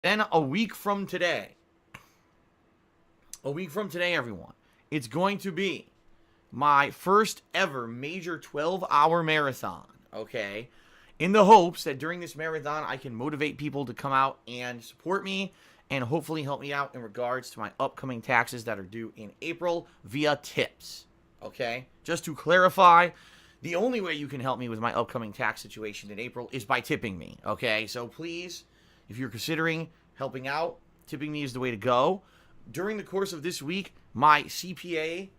Then a week from today, everyone, it's going to be my first ever major 12-hour marathon, okay? In the hopes that during this marathon, I can motivate people to come out and support me and hopefully help me out in regards to my upcoming taxes that are due in April via tips, okay? Just to clarify, the only way you can help me with my upcoming tax situation in April is by tipping me, okay? So please, if you're considering helping out, tipping me is the way to go. During the course of this week, my CPA,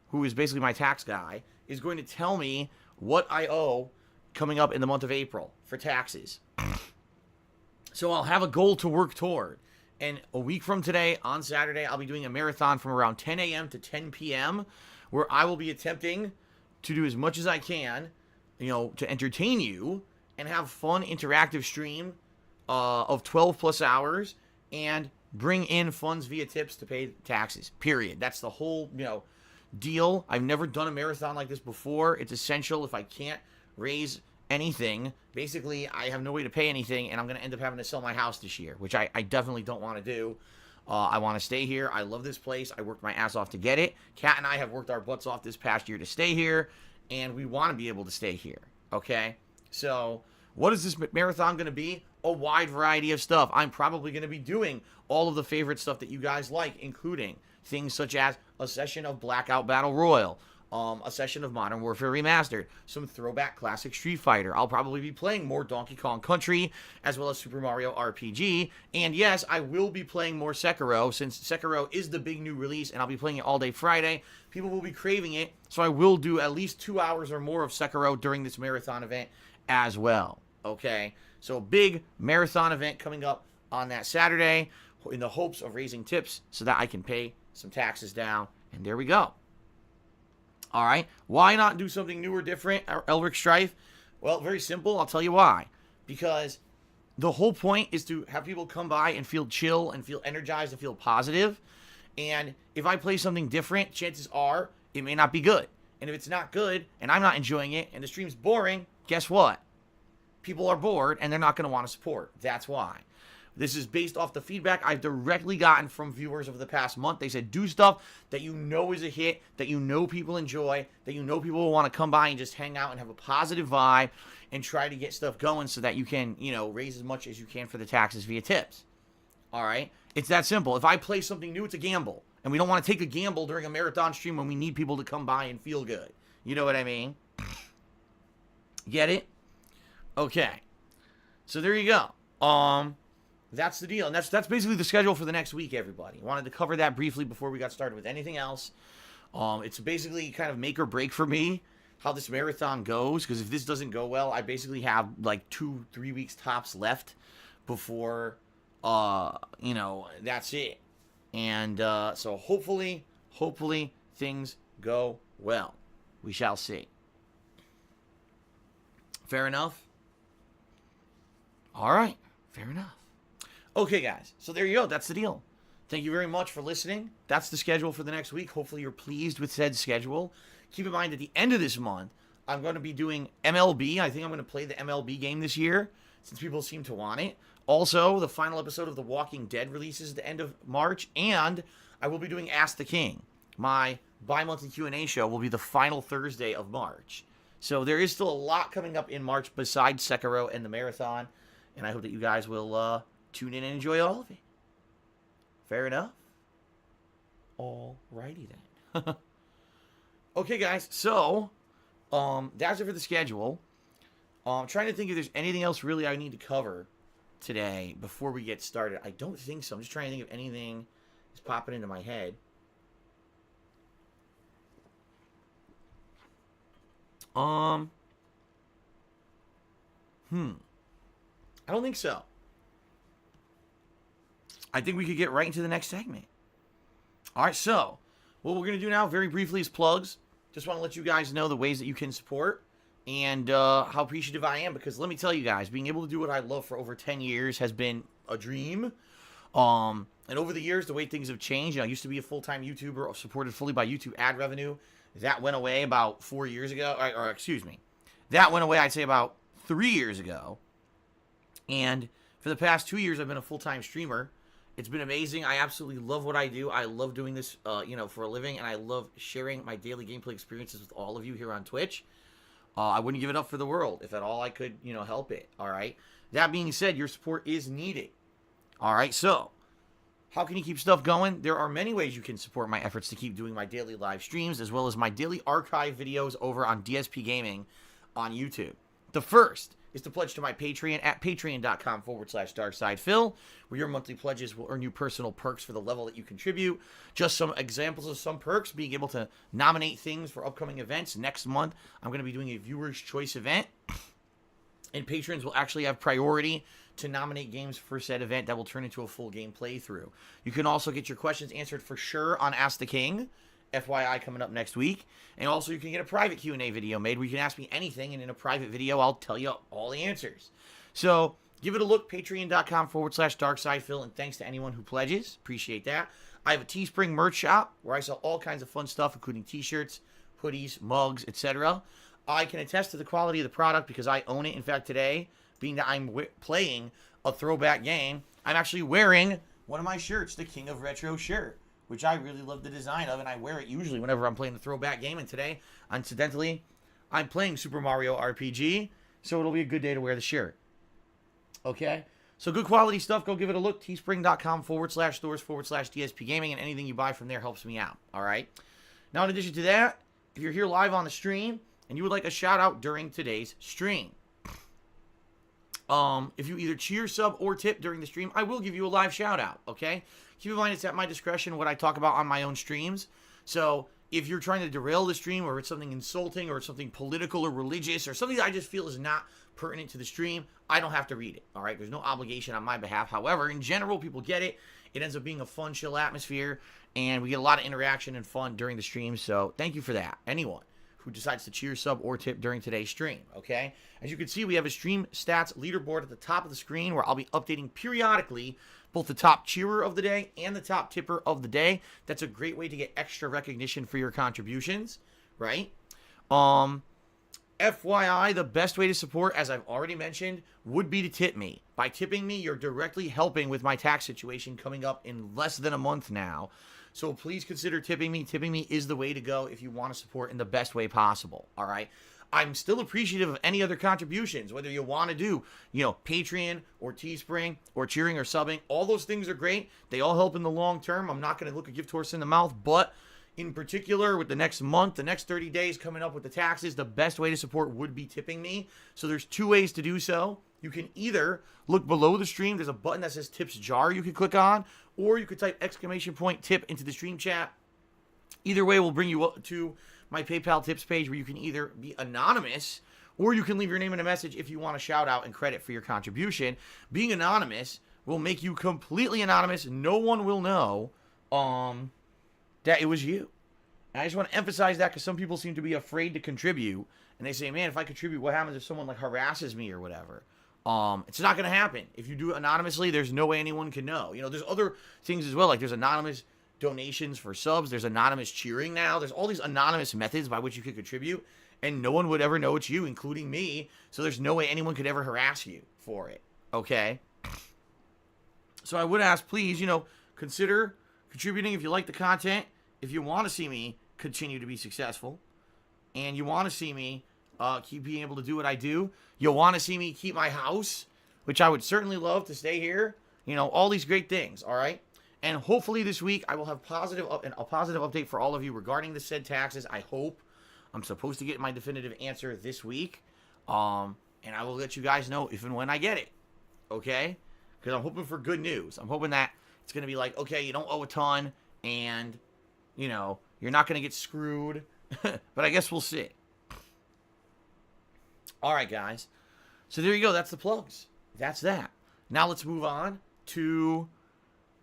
who is basically my tax guy, is going to tell me what I owe coming up in the month of April for taxes. So I'll have a goal to work toward. And a week from today, on Saturday, I'll be doing a marathon from around 10 a.m. to 10 p.m., where I will be attempting to do as much as I can, to entertain you and have fun, interactive stream of 12 plus hours and bring in funds via tips to pay taxes, period. That's the whole, deal. I've never done a marathon like this before. It's essential. If I can't raise anything, basically I have no way to pay anything, and I'm going to end up having to sell my house this year, which I definitely don't want to do. I want to stay here. I love this place. I worked my ass off to get it. Kat and I have worked our butts off this past year to stay here, and we want to be able to stay here, okay? So what is this marathon going to be? A wide variety of stuff. I'm probably going to be doing all of the favorite stuff that you guys like, including things such as a session of Blackout Battle Royal, a session of Modern Warfare Remastered, some throwback classic Street Fighter. I'll probably be playing more Donkey Kong Country, as well as Super Mario RPG. And yes, I will be playing more Sekiro, since Sekiro is the big new release, and I'll be playing it all day Friday. People will be craving it, so I will do at least 2 hours or more of Sekiro during this marathon event as well. Okay? So a big marathon event coming up on that Saturday in the hopes of raising tips so that I can pay some taxes down. And there we go. All right. Why not do something new or different, Elric Strife? Well, very simple. I'll tell you why. Because the whole point is to have people come by and feel chill and feel energized and feel positive. And if I play something different, chances are it may not be good. And if it's not good and I'm not enjoying it and the stream's boring, guess what? People are bored and they're not going to want to support. That's why. This is based off the feedback I've directly gotten from viewers over the past month. They said, do stuff that you know is a hit, that you know people enjoy, that you know people will want to come by and just hang out and have a positive vibe and try to get stuff going so that you can, raise as much as you can for the taxes via tips. All right? It's that simple. If I play something new, it's a gamble. And we don't want to take a gamble during a marathon stream when we need people to come by and feel good. You know what I mean? Get it? Okay. So there you go. That's the deal. And that's basically the schedule for the next week, everybody. Wanted to cover that briefly before we got started with anything else. It's basically kind of make or break for me how this marathon goes, because if this doesn't go well, I basically have like 2-3 weeks tops left before, that's it. And so hopefully things go well. We shall see. Fair enough? All right. Fair enough. Okay, guys. So there you go. That's the deal. Thank you very much for listening. That's the schedule for the next week. Hopefully you're pleased with said schedule. Keep in mind, at the end of this month, I'm going to be doing MLB. I think I'm going to play the MLB game this year, since people seem to want it. Also, the final episode of The Walking Dead releases at the end of March, and I will be doing Ask the King. My bi-monthly Q&A show will be the final Thursday of March. So there is still a lot coming up in March besides Sekiro and the marathon, and I hope that you guys will tune in and enjoy all of it. Fair enough? Alrighty then. Okay, guys, so that's it for the schedule. I'm trying to think if there's anything else really I need to cover today before we get started. I don't think so. I'm just trying to think if anything is popping into my head. I don't think so. I think we could get right into the next segment. All right, so what we're going to do now, very briefly, is plugs. Just want to let you guys know the ways that you can support and how appreciative I am, because let me tell you guys, being able to do what I love for over 10 years has been a dream. And over the years, the way things have changed, I used to be a full-time YouTuber supported fully by YouTube ad revenue. That went away about 4 years ago, that went away, I'd say, about 3 years ago. And For the past 2 years, I've been a full-time streamer. It's been amazing. I absolutely love what I do. I love doing this, for a living, and I love sharing my daily gameplay experiences with all of you here on Twitch. I wouldn't give it up for the world if at all I could, help it. All right. That being said, your support is needed. All right. So, how can you keep stuff going? There are many ways you can support my efforts to keep doing my daily live streams, as well as my daily archive videos over on DSPGaming on YouTube. The first is to pledge to my Patreon at patreon.com/DarksidePhil, where your monthly pledges will earn you personal perks for the level that you contribute. Just some examples of some perks: being able to nominate things for upcoming events. Next month, I'm going to be doing a viewer's choice event, and patrons will actually have priority to nominate games for said event that will turn into a full game playthrough. You can also get your questions answered for sure on Ask the King, FYI, coming up next week. And also, you can get a private Q&A video made where you can ask me anything, and in a private video, I'll tell you all the answers. So, give it a look, patreon.com/DarksidePhil, and thanks to anyone who pledges. Appreciate that. I have a Teespring merch shop where I sell all kinds of fun stuff, including t-shirts, hoodies, mugs, etc. I can attest to the quality of the product because I own it. In fact, today, being that I'm playing a throwback game, I'm actually wearing one of my shirts, the King of Retro shirt, which I really love the design of, and I wear it usually whenever I'm playing the throwback game. And today, incidentally, I'm playing Super Mario RPG, so it'll be a good day to wear the shirt. Okay? So good quality stuff. Go give it a look. Teespring.com/stores/DSPGaming, and anything you buy from there helps me out. All right? Now, in addition to that, if you're here live on the stream and you would like a shout-out during today's stream, if you either cheer, sub, or tip during the stream, I will give you a live shout-out, okay? Keep in mind, it's at my discretion what I talk about on my own streams. So if you're trying to derail the stream, or it's something insulting, or it's something political or religious, or something that I just feel is not pertinent to the stream, I don't have to read it, all right? There's no obligation on my behalf. However, in general, people get it. It ends up being a fun, chill atmosphere, and we get a lot of interaction and fun during the stream. So thank you for that, anyone who decides to cheer, sub, or tip during today's stream, okay? As you can see, we have a stream stats leaderboard at the top of the screen where I'll be updating periodically both the top cheerer of the day and the top tipper of the day. That's a great way to get extra recognition for your contributions, right? FYI, the best way to support, as I've already mentioned, would be to tip me. By tipping me, you're directly helping with my tax situation coming up in less than a month now. So please consider tipping me. Tipping me is the way to go if you want to support in the best way possible, all right? I'm still appreciative of any other contributions, whether you want to do, Patreon or Teespring or cheering or subbing. All those things are great. They all help in the long term. I'm not going to look a gift horse in the mouth, but in particular, with the next month, the next 30 days coming up with the taxes, the best way to support would be tipping me. So there's two ways to do so. You can either look below the stream. There's a button that says Tips Jar you can click on, or you could type !tip into the stream chat. Either way will bring you up to my PayPal tips page where you can either be anonymous or you can leave your name in a message if you want a shout out and credit for your contribution. Being anonymous will make you completely anonymous. No one will know that it was you. And I just want to emphasize that because some people seem to be afraid to contribute. And they say, man, if I contribute, what happens if someone harasses me or whatever? It's not going to happen. If you do it anonymously, there's no way anyone can know. There's other things as well. Like there's anonymous donations for subs. There's anonymous cheering now. There's all these anonymous methods by which you could contribute. And no one would ever know it's you, including me. So there's no way anyone could ever harass you for it. Okay? So I would ask, please, consider contributing if you like the content. If you want to see me continue to be successful. And you want to see me keep being able to do what I do. You'll want to see me keep my house, which I would certainly love to stay here. All these great things, all right? And hopefully this week I will have a positive update for all of you regarding the said taxes. I hope. I'm supposed to get my definitive answer this week. And I will let you guys know if and when I get it. Okay? Because I'm hoping for good news. I'm hoping that it's going to be like, okay, you don't owe a ton, and, you're not going to get screwed. But I guess we'll see. All right, guys. So there you go. That's the plugs. That's that. Now let's move on to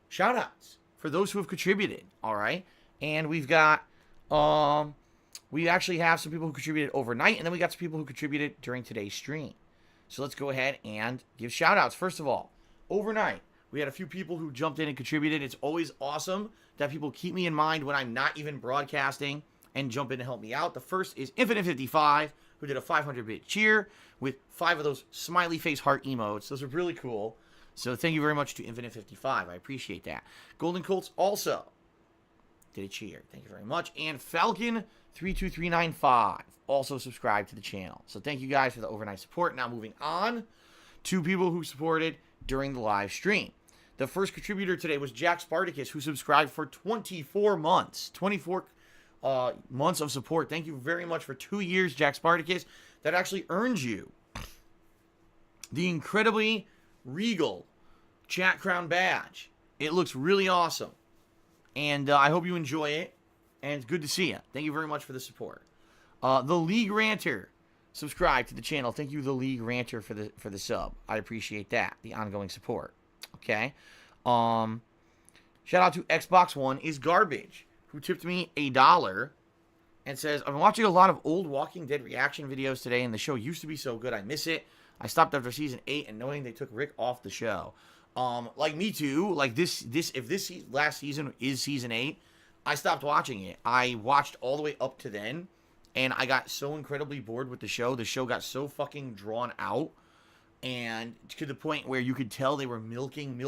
shout-outs for those who have contributed. All right? And we've got, we actually have some people who contributed overnight, and then we got some people who contributed during today's stream. So let's go ahead and give shout-outs. First of all, overnight, we had a few people who jumped in and contributed. It's always awesome that people keep me in mind when I'm not even broadcasting and jump in to help me out. The first is Infinite55, who did a 500-bit cheer with 5 of those smiley face heart emotes. Those are really cool. So thank you very much to Infinite55. I appreciate that. Golden Colts also did a cheer. Thank you very much. And Falcon32395 also subscribed to the channel. So thank you guys for the overnight support. Now moving on to people who supported during the live stream. The first contributor today was Jack Spartacus, who subscribed for 24 months. 24 months of support. Thank you very much for 2 years, Jack Spartacus. That actually earns you the incredibly regal Chat Crown badge. It looks really awesome. And I hope you enjoy it. And it's good to see you. Thank you very much for the support. The League Ranter subscribe to the channel. Thank you, The League Ranter, for the sub. I appreciate that. The ongoing support. Okay. Shout out to Xbox One is Garbage, who tipped me $1 and says, I've been watching a lot of old Walking Dead reaction videos today, and the show used to be so good. I miss it. I stopped after season 8 and knowing they took Rick off the show. Like me too. Like if this last season is season 8, I stopped watching it. I watched all the way up to then, and I got so incredibly bored with the show. The show got so fucking drawn out, and to the point where you could tell they were milking.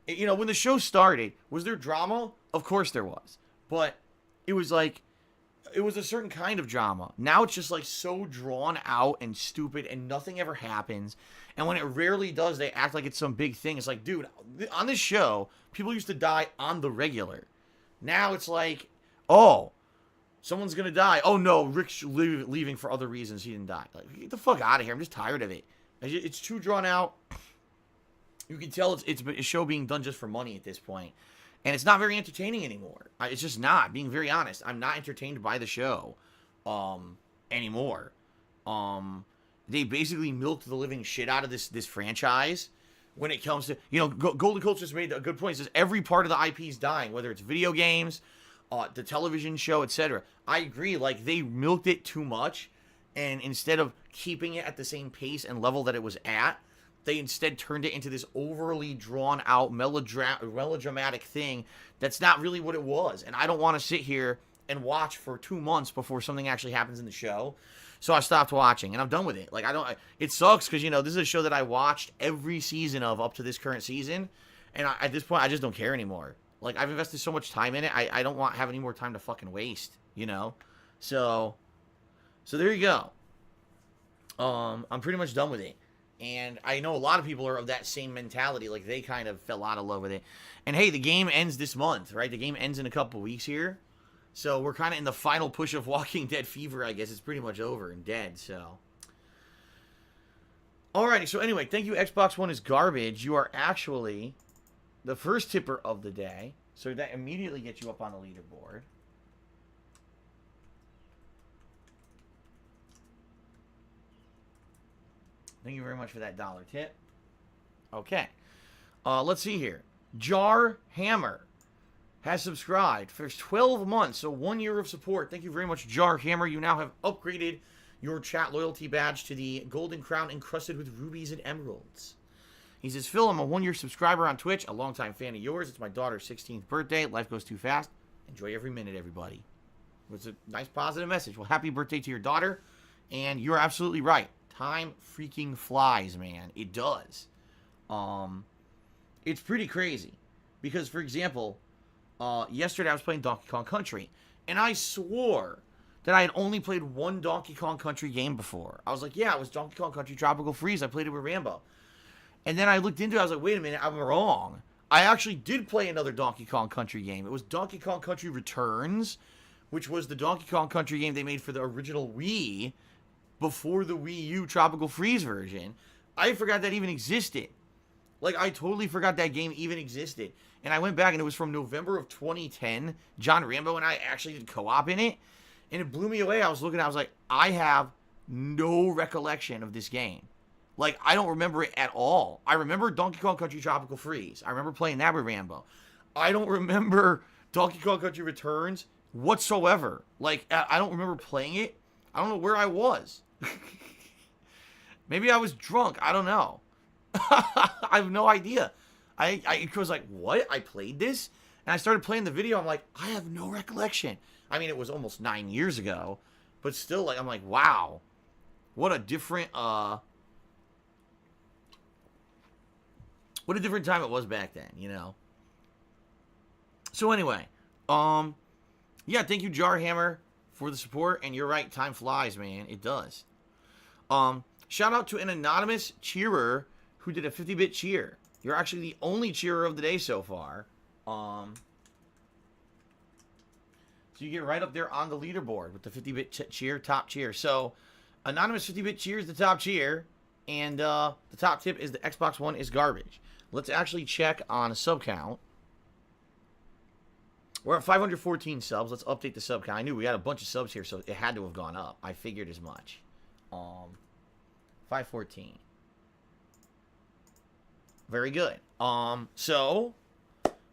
You know, when the show started, was there drama? Of course there was. But it was like, it was a certain kind of drama. Now it's just like so drawn out and stupid and nothing ever happens. And when it rarely does, they act like it's some big thing. It's like, dude, on this show, people used to die on the regular. Now it's like, oh, someone's going to die. Oh no, Rick's leaving for other reasons. He didn't die. Like, get the fuck out of here. I'm just tired of it. It's too drawn out. You can tell it's a show being done just for money at this point. And it's not very entertaining anymore. It's just not, being very honest. I'm not entertained by the show anymore. They basically milked the living shit out of this franchise when it comes to, you know, Golden Coach just made a good point. It says every part of the IP is dying, whether it's video games, the television show, etc. I agree. Like, they milked it too much, and instead of keeping it at the same pace and level that it was at, they instead turned it into this overly drawn out melodramatic thing that's not really what it was. And I don't want to sit here and watch for 2 months before something actually happens in the show. So I stopped watching, and I'm done with it. Like, it sucks because, you know, this is a show that I watched every season of up to this current season. And at this point, I just don't care anymore. Like, I've invested so much time in it. I don't have any more time to fucking waste, you know? So there you go. I'm pretty much done with it. And I know a lot of people are of that same mentality. Like, they kind of fell out of love with it. And hey, the game ends this month, right? The game ends in a couple weeks here. So we're kind of in the final push of Walking Dead fever, I guess. It's pretty much over and dead, so. Alrighty, so anyway, thank you, Xbox One is Garbage. You are actually the first tipper of the day. So that immediately gets you up on the leaderboard. Thank you very much for that $1 tip. Okay. Let's see here. Jar Hammer has subscribed for 12 months, so 1 year of support. Thank you very much, Jar Hammer. You now have upgraded your chat loyalty badge to the golden crown encrusted with rubies and emeralds. He says, Phil, I'm a 1 year subscriber on Twitch, a longtime fan of yours. It's my daughter's 16th birthday. Life goes too fast. Enjoy every minute, everybody. It was a nice positive message. Well, happy birthday to your daughter. And you're absolutely right. Time freaking flies, man. It does. It's pretty crazy. Because, for example, yesterday I was playing Donkey Kong Country. And I swore that I had only played one Donkey Kong Country game before. I was like, yeah, it was Donkey Kong Country Tropical Freeze. I played it with Rambo. And then I looked into it. I was like, wait a minute, I'm wrong. I actually did play another Donkey Kong Country game. It was Donkey Kong Country Returns, which was the Donkey Kong Country game they made for the original Wii before the Wii U Tropical Freeze version. I forgot that even existed. Like, I totally forgot that game even existed. And I went back, and it was from November of 2010. John Rambo and I actually did co-op in it. And it blew me away. I was looking, I was like, I have no recollection of this game. Like, I don't remember it at all. I remember Donkey Kong Country Tropical Freeze. I remember playing that with Rambo. I don't remember Donkey Kong Country Returns whatsoever. Like, I don't remember playing it. I don't know where I was. Maybe I was drunk. I don't know. I have no idea. I was like, what? I played this? And I started playing the video. I'm like, I have no recollection. I mean, it was almost 9 years ago. But still, like, I'm like, wow. What a different, What a different time it was back then, you know. So anyway, yeah, thank you, Jarhammer, for the support. And you're right, time flies, man. It does. Shout out to an anonymous cheerer who did a 50-bit cheer. You're actually the only cheerer of the day so far. So you get right up there on the leaderboard with the 50-bit cheer, top cheer. So, anonymous 50-bit cheer is the top cheer, and the top tip is the Xbox One is garbage. Let's actually check on sub count. We're at 514 subs. Let's update the sub count. I knew we had a bunch of subs here, so it had to have gone up. I figured as much. 514. Very good. So,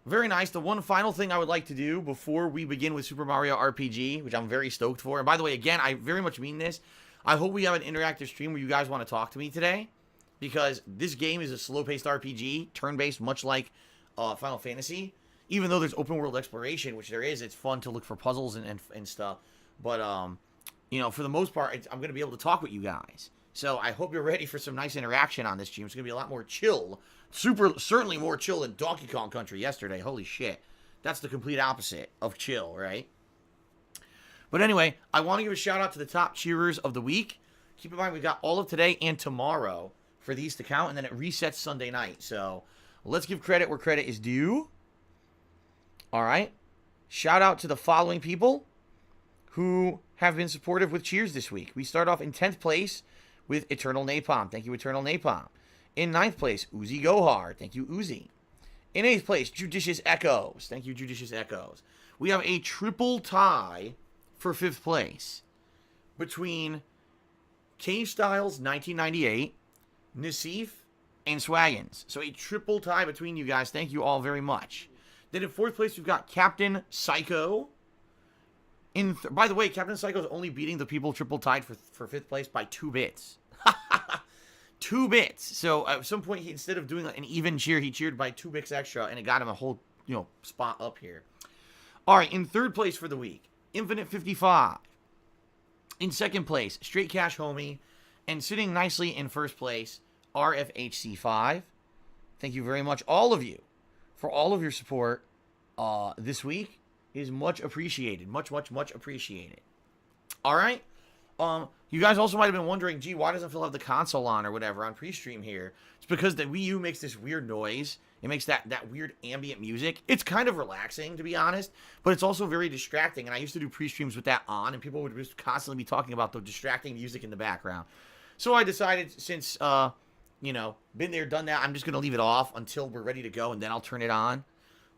very nice. The one final thing I would like to do before we begin with Super Mario RPG, which I'm very stoked for. And by the way, again, I very much mean this. I hope we have an interactive stream where you guys want to talk to me today, because this game is a slow-paced RPG, turn-based, much like Final Fantasy. Even though there's open-world exploration, which there is, it's fun to look for puzzles and stuff. But, you know, for the most part, I'm going to be able to talk with you guys. So I hope you're ready for some nice interaction on this stream. It's going to be a lot more chill. Certainly more chill than Donkey Kong Country yesterday. Holy shit. That's the complete opposite of chill, right? But anyway, I want to give a shout out to the top cheerers of the week. Keep in mind, we've got all of today and tomorrow for these to count, and then it resets Sunday night. So let's give credit where credit is due. All right. Shout out to the following people who have been supportive with cheers this week. We start off in 10th place with Eternal Napalm. Thank you, Eternal Napalm. In 9th place, Uzi Gohar. Thank you, Uzi. In 8th place, Judicious Echoes. Thank you, Judicious Echoes. We have a triple tie for 5th place between Cave Styles 1998, Nassif, and Swaggins. So a triple tie between you guys. Thank you all very much. Then in 4th place, we've got Captain Psycho. By the way, Captain Psycho is only beating the people triple tied for 5th place by 2 bits. 2 bits. So at some point, instead of doing an even cheer, he cheered by 2 bits extra, and it got him a whole, spot up here. All right, in 3rd place for the week, Infinite 55. In 2nd place, Straight Cash Homie. And sitting nicely in 1st place, RFHC5. Thank you very much, all of you, for all of your support this week. Is much appreciated. Much, much, much appreciated. All right. You guys also might have been wondering, gee, why doesn't Phil have the console on or whatever on pre-stream here? It's because the Wii U makes this weird noise. It makes that weird ambient music. It's kind of relaxing, to be honest, but it's also very distracting. And I used to do pre-streams with that on, and people would just constantly be talking about the distracting music in the background. So I decided, since, been there, done that, I'm just going to leave it off until we're ready to go, and then I'll turn it on.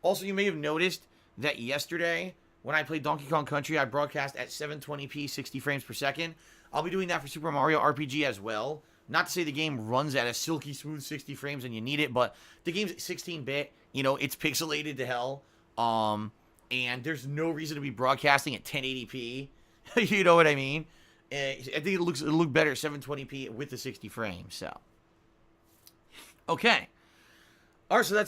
Also, you may have noticed that yesterday, when I played Donkey Kong Country, I broadcast at 720p, 60 frames per second. I'll be doing that for Super Mario RPG as well. Not to say the game runs at a silky smooth 60 frames and you need it, but the game's 16-bit. It's pixelated to hell. And there's no reason to be broadcasting at 1080p. You know what I mean? I think it'll look better at 720p with the 60 frames. So, okay. All right, so